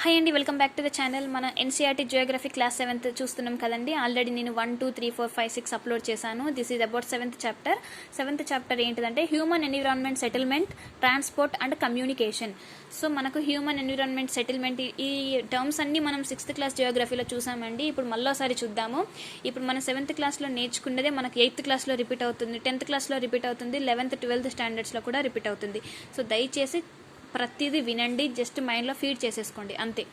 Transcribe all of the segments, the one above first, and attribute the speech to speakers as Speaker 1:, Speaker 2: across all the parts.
Speaker 1: Hi అండి, welcome back to the channel. మన NCERT Geography class 7th చూస్తున్నాం కదండి. ఆల్రెడీ నేను 1, 2, 3, 4, 5, 6 అప్లోడ్ చేశాను. This is about 7th chapter. 7th chapter ఏంటిదంటే human environment settlement, transport and communication. So మనకు human environment settlement ఈ terms అన్ని మనం 6th క్లాస్ జియోగ్రఫీలో చూసామండి. ఇప్పుడు మళ్ళీసారి చూద్దాము. ఇప్పుడు మనం 7th క్లాస్లో నేర్చుకున్నదే మనకు 8th క్లాస్లో రిపీట్ అవుతుంది, 10th క్లాస్లో రిపీట్ అవుతుంది, 11th, 12th స్టాండర్డ్స్లో కూడా రిపీట్ అవుతుంది. సో దయచేసి ప్రతిదీ వినండి, జస్ట్ మైండ్లో ఫీడ్ చేసేసుకోండి అంతే.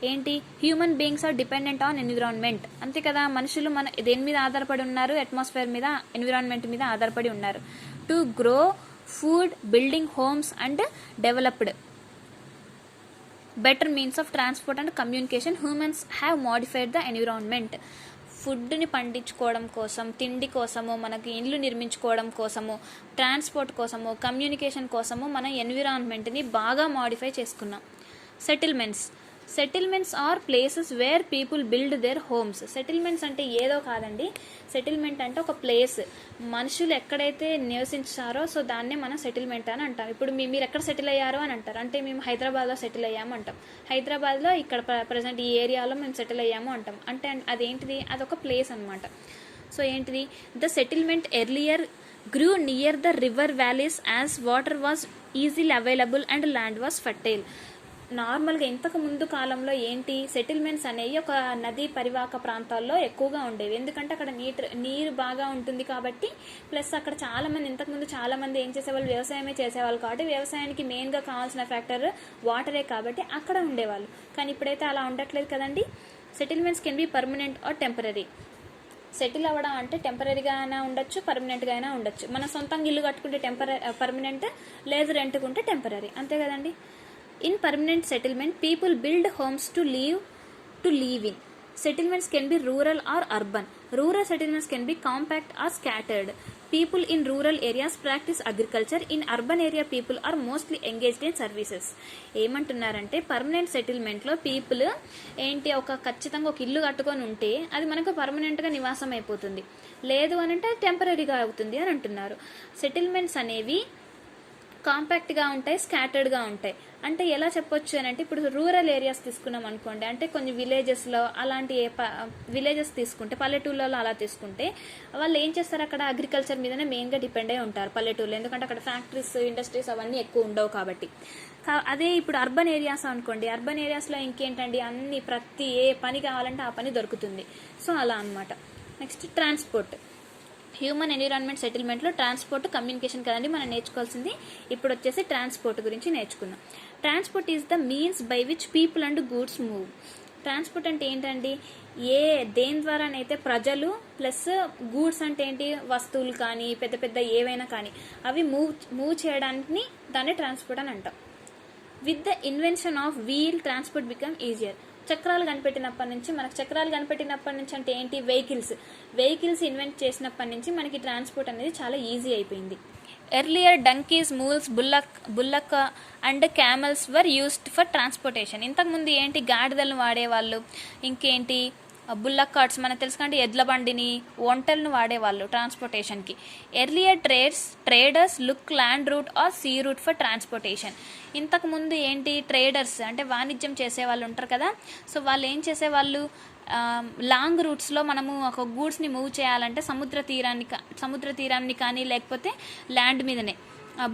Speaker 1: ఏంటి, human beings are dependent on environment, అంతే కదా. మనుషులు మన దేని మీద ఆధారపడి ఉన్నారు? అట్మాస్ఫియర్ మీద, ఎన్విరాన్మెంట్ మీద ఆధారపడి ఉన్నారు. To grow food, building homes and developed better means of transport and communication humans have modified the environment. ఫుడ్ని పండించుకోవడం కోసం, తిండి కోసము, మనకి ఇండ్లు నిర్మించుకోవడం కోసము, ట్రాన్స్పోర్ట్ కోసము, కమ్యూనికేషన్ కోసము మన ఎన్విరాన్మెంట్ని బాగా మోడిఫై చేసుకున్నాం. Settlements are places where people build their homes. Settlements అంటే ఏదో కాదండి. సెటిల్మెంట్ అంటే ఒక ప్లేస్, మనుషులు ఎక్కడైతే నివసించారో సో దాన్నే మనం సెటిల్మెంట్ అని అంటాం. ఇప్పుడు మీరు ఎక్కడ సెటిల్ అయ్యారో అని అంటారు, అంటే మేము హైదరాబాద్లో సెటిల్ అయ్యాము అంటాం. హైదరాబాద్లో ఇక్కడ ప్రజెంట్ ఈ ఏరియాలో మేము సెటిల్ అయ్యాము అంటాం. అంటే అదేంటిది? అదొక ప్లేస్ అనమాట. సో ఏంటిది? The settlement earlier grew near the river valleys as water was easily available and land was fertile. నార్మల్గా ఇంతకు ముందు కాలంలో ఏంటి, సెటిల్మెంట్స్ అనేవి ఒక నదీ పరివాహక ప్రాంతాల్లో ఎక్కువగా ఉండేవి. ఎందుకంటే అక్కడ నీరు బాగా ఉంటుంది కాబట్టి, ప్లస్ అక్కడ ఇంతకుముందు చాలామంది ఏం చేసేవాళ్ళు, వ్యవసాయమే చేసేవాళ్ళు. కాబట్టి వ్యవసాయానికి మెయిన్గా కావాల్సిన ఫ్యాక్టర్ వాటరే కాబట్టి అక్కడ ఉండేవాళ్ళు. కానీ ఇప్పుడైతే అలా ఉండట్లేదు కదండి. Settlements can be permanent or temporary. Settle అవ్వడం అంటే టెంపరీగా అయినా ఉండొచ్చు, పర్మనెంట్గా అయినా ఉండొచ్చు. మన సొంతంగా ఇల్లు కట్టుకుంటే పర్మనెంట్, లేదు రెంట్కుంటే టెంపరీ, అంతే కదండి. In permanent settlement, people build homes to live in. Settlements can be rural or urban. Rural settlements can be compact or scattered. People in rural areas practice agriculture. In urban area, people are mostly engaged in services. ఏమంటున్నారంటే permanent సెటిల్మెంట్లో people ఏంటి, ఖచ్చితంగా ఒక ఇల్లు కట్టుకొని ఉంటే అది మనకు పర్మనెంట్గా నివాసం అయిపోతుంది, లేదు అని అంటే టెంపరీగా అవుతుంది అని అంటున్నారు. సెటిల్మెంట్స్ అనేవి కాంపాక్ట్గా ఉంటాయి, స్కాటర్డ్గా ఉంటాయి. అంటే ఎలా చెప్పొచ్చు అని అంటే, ఇప్పుడు రూరల్ ఏరియాస్ తీసుకున్నాం అనుకోండి, అంటే కొన్ని విలేజెస్లో అలాంటి విలేజెస్ తీసుకుంటే, పల్లెటూళ్ళలో అలా తీసుకుంటే వాళ్ళు ఏం చేస్తారు, అక్కడ అగ్రికల్చర్ మీదనే మెయిన్గా డిపెండ్ అయి ఉంటారు పల్లెటూళ్ళు. ఎందుకంటే అక్కడ ఫ్యాక్టరీస్, ఇండస్ట్రీస్ అవన్నీ ఎక్కువ ఉండవు కాబట్టి. అదే ఇప్పుడు అర్బన్ ఏరియాస్ అనుకోండి, అర్బన్ ఏరియాస్లో ఇంకేంటండి, ప్రతి ఏ పని కావాలంటే ఆ పని దొరుకుతుంది. సో అలా అనమాట. Next transport. హ్యూమన్ ఎన్విరాన్మెంట్ సెటిల్మెంట్లో ట్రాన్స్పోర్ట్, కమ్యూనికేషన్ కదండి మనం నేర్చుకోవాల్సింది. ఇప్పుడు వచ్చేసి ట్రాన్స్పోర్ట్ గురించి నేర్చుకుందాం. Transport is the means by which people and goods move. Transport అంటే ఏంటండి, దేని ద్వారానైతే ప్రజలు ప్లస్ గూడ్స్ అంటే ఏంటి, వస్తువులు కానీ పెద్ద పెద్ద ఏవైనా కానీ అవి మూవ్ చేయడానికి దాన్ని ట్రాన్స్పోర్ట్ అని అంటాం. With the invention of wheel, transport become easier. చక్రాలు కనిపెట్టినప్పటి నుంచి అంటే ఏంటి, వెహికల్స్ ఇన్వెంట్ చేసినప్పటి నుంచి మనకి ట్రాన్స్పోర్ట్ అనేది చాలా ఈజీ అయిపోయింది. Earlier donkeys, mules, bullock and camels were used for transportation. ఇంతకుముందు ఏంటి, గాడిదలను వాడేవాళ్ళు, ఇంకేంటి బుల్లక్ కార్ట్స్, మనకు తెలుసు కంటే ఎడ్ల బండిని, ఒంటలను వాడేవాళ్ళు ట్రాన్స్పోర్టేషన్కి. Earlier traders look land route or sea route for transportation. ఇంతకుముందు ఏంటి, ట్రేడర్స్ అంటే వాణిజ్యం చేసేవాళ్ళు ఉంటారు కదా. సో వాళ్ళు ఏం చేసేవాళ్ళు, లాంగ్ రూట్స్లో మనము ఒక గూడ్స్ని మూవ్ చేయాలంటే సముద్ర తీరాన్ని కానీ లేకపోతే ల్యాండ్ మీదనే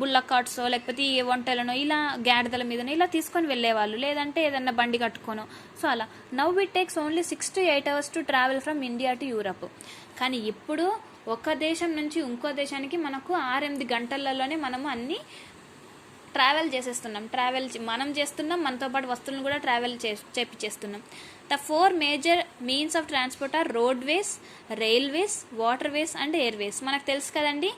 Speaker 1: బుల్లక్ కార్ట్స్ లేకపోతే ఒంటెలను ఇలా గాడిదల మీదనో ఇలా తీసుకొని వెళ్ళేవాళ్ళు, లేదంటే ఏదన్నా బండి కట్టుకోను. సో అలా. Now it takes only 6 to 8 hours to travel from India to Europe. కానీ ఇప్పుడు ఒక దేశం నుంచి ఇంకో దేశానికి మనకు 6-8 గంటలలోనే మనము అన్ని ట్రావెల్ చేసేస్తున్నాం. మనం చేస్తున్నాం, మనతో పాటు వస్తువులను కూడా ట్రావెల్ చేస్తున్నాం. The 4 major means of transport are roadways, railways, waterways and Airways. మనకు తెలుసు కదండి,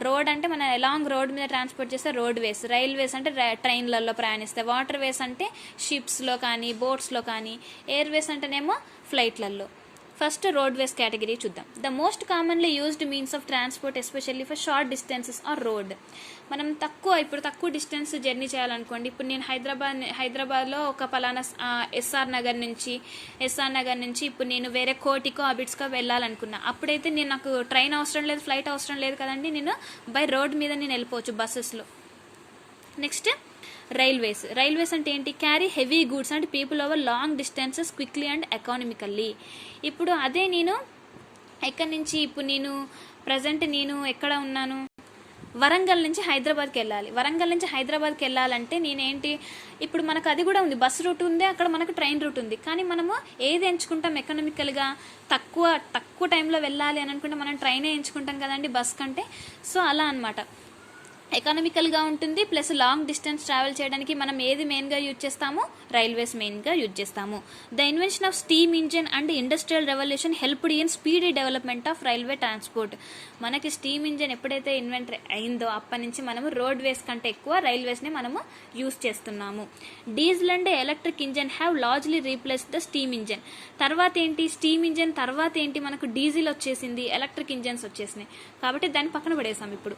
Speaker 1: రోడ్ అంటే మన లాంగ్ రోడ్ మీద ట్రాన్స్పోర్ట్ చేస్తే రోడ్వేస్, రైల్వేస్ అంటే ట్రైన్లలో ప్రయాణిస్తాయి, వాటర్వేస్ అంటే షిప్స్లో కానీ బోట్స్లో కానీ, ఎయిర్వేస్ అంటేనేమో ఫ్లైట్లలో. ఫస్ట్ రోడ్వేస్ కేటగిరీ చూద్దాం. The most commonly used means of transport especially for short distances are road. మనం తక్కువ డిస్టెన్స్ జర్నీ చేయాలనుకోండి. ఇప్పుడు నేను హైదరాబాద్లో ఒక పలానా ఎస్ఆర్ నగర్ నుంచి ఇప్పుడు నేను వేరే కోటికో అబిట్స్కో వెళ్ళాలనుకున్నా, అప్పుడైతే నాకు ట్రైన్ అవసరం లేదు, ఫ్లైట్ అవసరం లేదు కదండి. నేను బై రోడ్ మీద వెళ్ళిపోవచ్చు బస్సెస్లో. నెక్స్ట్ రైల్వేస్ అంటే ఏంటి? Carry heavy goods and people over long distances quickly and economically. ఇప్పుడు అదే నేను ఎక్కడి నుంచి, ఇప్పుడు నేను ప్రజెంట్ నేను ఎక్కడ ఉన్నాను, వరంగల్ నుంచి హైదరాబాద్కి వెళ్ళాలి. వరంగల్ నుంచి హైదరాబాద్కి వెళ్ళాలంటే నేనేంటి, ఇప్పుడు మనకు అది కూడా ఉంది, బస్ రూట్ ఉంది, అక్కడ మనకు ట్రైన్ రూట్ ఉంది. కానీ మనము ఏది ఎంచుకుంటాం ఎకనామికల్గా? తక్కువ టైంలో వెళ్ళాలి అని అనుకుంటే మనం ట్రైనే ఎంచుకుంటాం కదండి బస్ కంటే. సో అలా అనమాట, ఎకనామికల్గా ఉంటుంది, ప్లస్ లాంగ్ డిస్టెన్స్ ట్రావెల్ చేయడానికి మనం ఏది మెయిన్గా యూజ్ చేస్తాము? రైల్వేస్ మెయిన్గా యూజ్ చేస్తాము. The invention of steam engine and industrial revolution helped in speedy development of railway transport. మనకి స్టీమ్ ఇంజిన్ ఎప్పుడైతే ఇన్వెంట్ అయిందో అప్పటి నుంచి మనము రోడ్ వేస్ కంటే ఎక్కువ రైల్వేస్ని మనము యూజ్ చేస్తున్నాము. Diesel and electric engine have largely replaced the steam engine. తర్వాత ఏంటి, స్టీమ్ ఇంజిన్ తర్వాత ఏంటి, మనకు డీజిల్ వచ్చేసింది, ఎలక్ట్రిక్ ఇంజిన్స్ వచ్చేసినాయి, కాబట్టి దాన్ని పక్కన పడేసాం. ఇప్పుడు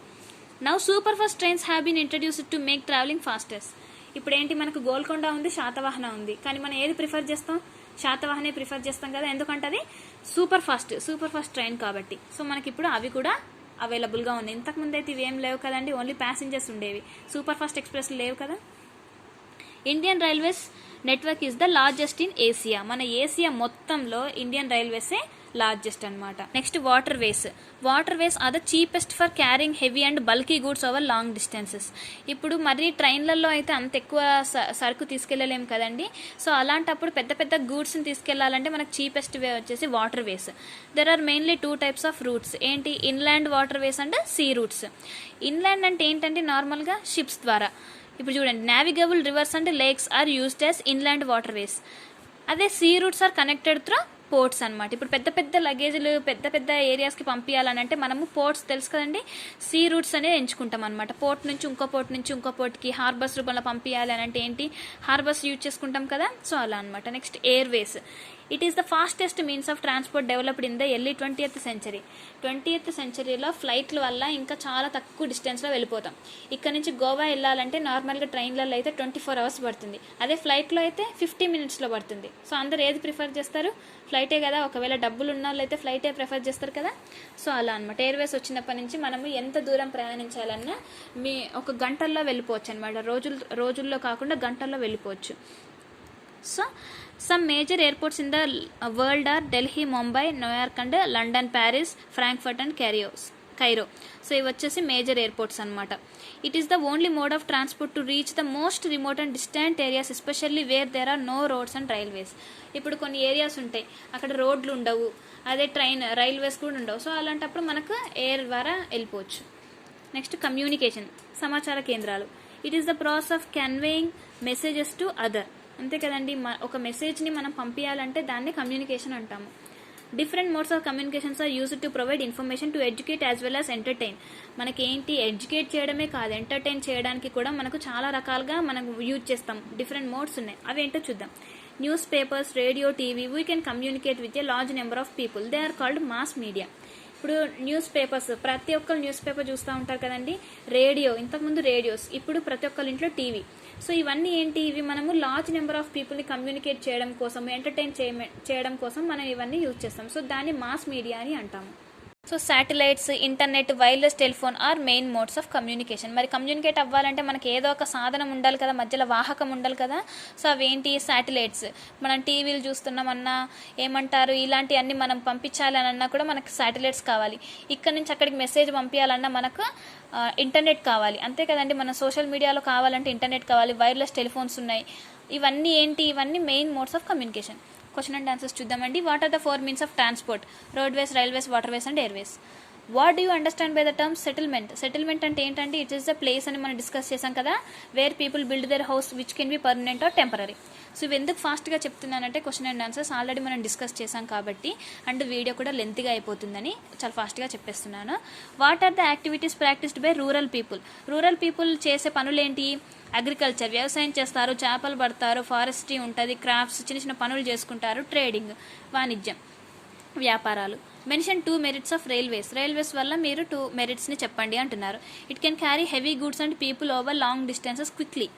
Speaker 1: now super fast trains have been introduced to make travelling fastest. ఇప్పుడు ఏంటి, మనకు గోల్కొండ ఉంది, శాతవాహన ఉంది, కానీ మనం ఏది ప్రిఫర్ చేస్తాం? శాతవాహనే ప్రిఫర్ చేస్తాం కదా, ఎందుకంటే అది సూపర్ ఫాస్ట్ ట్రైన్ కాబట్టి. సో మనకి ఇప్పుడు అవి కూడా అవైలబుల్గా ఉన్నాయి. ఇంతకుముందు అయితే ఇవి ఏం లేవు కదండి, ఓన్లీ ప్యాసింజర్స్ ఉండేవి, సూపర్ ఫాస్ట్ ఎక్స్ప్రెస్ లేవు కదా. Indian railways network is the largest in Asia. మన ఏసియా మొత్తంలో ఇండియన్ రైల్వేసే లార్జెస్ట్ అనమాట. Next water ways are the cheapest for carrying heavy and bulky goods over long distances. ఇప్పుడు మరి ట్రైన్లలో అయితే అంత ఎక్కువ సరుకు తీసుకెళ్ళలేము కదండి. సో అలాంటప్పుడు పెద్ద గూడ్స్ని తీసుకెళ్లాలంటే మనకు చీపెస్ట్ వే వచ్చేసి water ways. There are mainly 2 types of routes. ఏంటి, inland water ways and sea routes. Inland అంటే ఏంటంటే నార్మల్గా షిప్స్ ద్వారా. ఇప్పుడు చూడండి, navigable rivers and lakes are used as inland water ways. అదే sea routes are connected through ports అనమాట. ఇప్పుడు పెద్ద లగేజ్లు పెద్ద ఏరియాస్కి పంపించాలని అంటే మనము పోర్ట్స్ తెలుసు కదండి, సీ రూట్స్ అనేది ఎంచుకుంటాం అనమాట. పోర్ట్ నుంచి ఇంకో పోర్ట్కి హార్బర్స్ రూపంలో పంపించాలి అని అంటే ఏంటి, హార్బర్స్ యూజ్ చేసుకుంటాం కదా. సో అలా అనమాట. Next Airways. It is the fastest means of transport developed in the early 20th century. 20th centuryలో ఫ్లైట్ల వల్ల ఇంకా చాలా తక్కువ డిస్టెన్స్లో వెళ్ళిపోతాం. ఇక్కడ నుంచి గోవా వెళ్ళాలంటే నార్మల్గా ట్రైన్లలో అయితే 24 hours పడుతుంది, అదే ఫ్లైట్లో అయితే 50 minutesలో పడుతుంది. సో అందరు ఏది ప్రిఫర్ చేస్తారు? ఫ్లైటే కదా. ఒకవేళ డబ్బులు ఉన్న వాళ్ళు అయితే ఫ్లైటే ప్రిఫర్ చేస్తారు కదా. సో అలా అనమాట. ఎయిర్వేస్ వచ్చినప్పటి నుంచి మనము ఎంత దూరం ప్రయాణించాలన్నా ఒక గంటల్లో వెళ్ళిపోవచ్చు అనమాట. రోజుల్లో కాకుండా గంటల్లో వెళ్ళిపోవచ్చు. So some major airports in the world are Delhi, Mumbai, New York and London, Paris, Frankfurt and Cairo. So ఇవి వచ్చేసి మేజర్ ఎయిర్పోర్ట్స్ అనమాట. It is the only mode of transport to reach the most remote and distant areas, especially where there are no roads and railways. ఇప్పుడు కొన్ని areas ఉంటాయి అక్కడ రోడ్లు ఉండవు, అదే రైల్వేస్ కూడా ఉండవు. సో అలాంటప్పుడు మనకు ఎయిర్ ద్వారా వెళ్ళిపోవచ్చు. నెక్స్ట్ కమ్యూనికేషన్, సమాచార కేంద్రాలు. It is the process of conveying messages to other. అంతే కదండి, ఒక మెసేజ్ని మనం పంపించాలంటే దాన్ని కమ్యూనికేషన్ అంటాము. Different modes of communications are used to provide information to educate as well as entertain. మనకి ఏంటి, ఎడ్యుకేట్ చేయడమే కాదు, ఎంటర్టైన్ చేయడానికి కూడా మనకు చాలా రకాలుగా మనం యూజ్ చేస్తాం. డిఫరెంట్ మోడ్స్ ఉన్నాయి, అవి ఏంటో చూద్దాం. News papers, radio, TV. We can communicate with a large number of people. They are called mass media. ఇప్పుడు న్యూస్ పేపర్స్, ప్రతి ఒక్కరు న్యూస్ పేపర్ చూస్తూ ఉంటారు కదండి. రేడియో, ఇంతకుముందు రేడియోస్, ఇప్పుడు ప్రతి ఒక్కరి ఇంట్లో టీవీ. సో ఇవన్నీ ఏంటి, ఇవి మనము లార్జ్ నెంబర్ ఆఫ్ పీపుల్ని కమ్యూనికేట్ చేయడం కోసం, ఎంటర్టైన్ చేయడం కోసం మనం ఇవన్నీ యూజ్ చేస్తాం. సో దాన్ని మాస్ మీడియా అని అంటాము. So satellites, internet, wireless telephone are main modes of communication. మరి కమ్యూనికేట్ అవ్వాలంటే మనకి ఏదో ఒక సాధనం ఉండాలి కదా, మధ్యలో వాహకం ఉండాలి కదా. సో అవేంటి, శాటిలైట్స్. మనం టీవీలు చూస్తున్నామన్నా ఏమంటారు, ఇలాంటివన్నీ మనం పంపించాలి అని అన్నా కూడా మనకు శాటిలైట్స్ కావాలి. ఇక్కడ నుంచి అక్కడికి మెసేజ్ పంపించాలన్నా మనకు ఇంటర్నెట్ కావాలి, అంతే కదండి. మన సోషల్ మీడియాలో కావాలంటే ఇంటర్నెట్ కావాలి, వైర్లెస్ టెలిఫోన్స్ ఉన్నాయి. ఇవన్నీ ఏంటి, ఇవన్నీ main modes of communication. Question and answers చూద్దామండి. What are the 4 means of transport? Roadways, railways, waterways and airways. What do you understand by the term settlement? Settlement అంటే ఏంటంటే ఇట్ ఈస్ ద ప్లేస్ అని మనం discuss చేసాం కదా, where people build their house which can be permanent or temporary. So ఇవి ఎందుకు ఫాస్ట్గా చెప్తున్నానంటే క్వశ్చన్ అండ్ ఆన్సర్స్ ఆల్రెడీ మనం డిస్కస్ చేసాం కాబట్టి, అండ్ వీడియో కూడా లెంత్గా అయిపోతుందని చాలా ఫాస్ట్గా చెప్పేస్తున్నాను. What are the activities practised by rural people? Rural people చేసే పనులేంటి? అగ్రికల్చర్, వ్యవసాయం చేస్తారు, చేపలు పడతారు, ఫారెస్ట్రీ ఉంటుంది, క్రాఫ్ట్స్, చిన్న పనులు చేసుకుంటారు, ట్రేడింగ్, వాణిజ్యం, వ్యాపారాలు. Mention 2 merits of railways. Railways వల్ల మీరు 2 meritsని చెప్పండి అంటున్నారు. It can carry heavy goods and people over long distances quickly.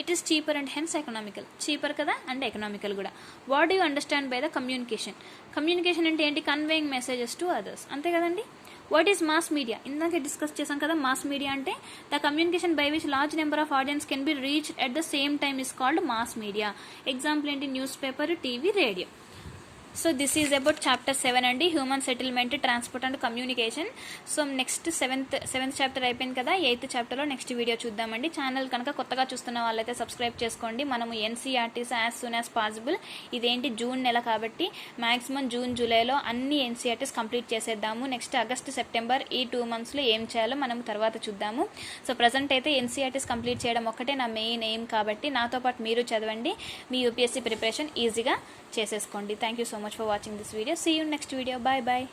Speaker 1: It is cheaper and hence economical. Cheaper కదా అండ్ ఎకనామికల్ కూడా. What do you understand by the communication? Communication అంటే ఏంటి? Conveying messages to others, అంతే కదండి. What is mass media? ఇందాక discuss చేసాం కదా, mass media అంటే the communication by which large number of audience can be reach at the same time is called mass media. Example ఏంటి? Newspaper, TV, radio. So this is about chapter 7 అండి, human settlement, transport and communication. So next seventh chapter అయిపోయింది కదా, 8th చాప్టర్లో next video చూద్దామండి. Channel కనుక కొత్తగా చూస్తున్న వాళ్ళైతే సబ్స్క్రైబ్ చేసుకోండి. మనము NCERTs as soon as possible, ఇదేంటి జూన్ నెల కాబట్టి మ్యాక్సిమం జూన్ జూలైలో అన్ని ఎన్సీఆర్టీస్ కంప్లీట్ చేసేద్దాము. నెక్స్ట్ ఆగస్ట్ సెప్టెంబర్ ఈ 2 monthsలో ఏం చేయాలో మనం తర్వాత చూద్దాము. సో ప్రజెంట్ అయితే ఎన్సీఆర్టీస్ కంప్లీట్ చేయడం ఒక్కటే నా మెయిన్ ఎయిమ్ కాబట్టి నాతో పాటు మీరు చదవండి, మీ యూపీఎస్సీ ప్రిపరేషన్ ఈజీగా చేసేసుకోండి. Thank you so much for watching this video. See you next video. Bye bye.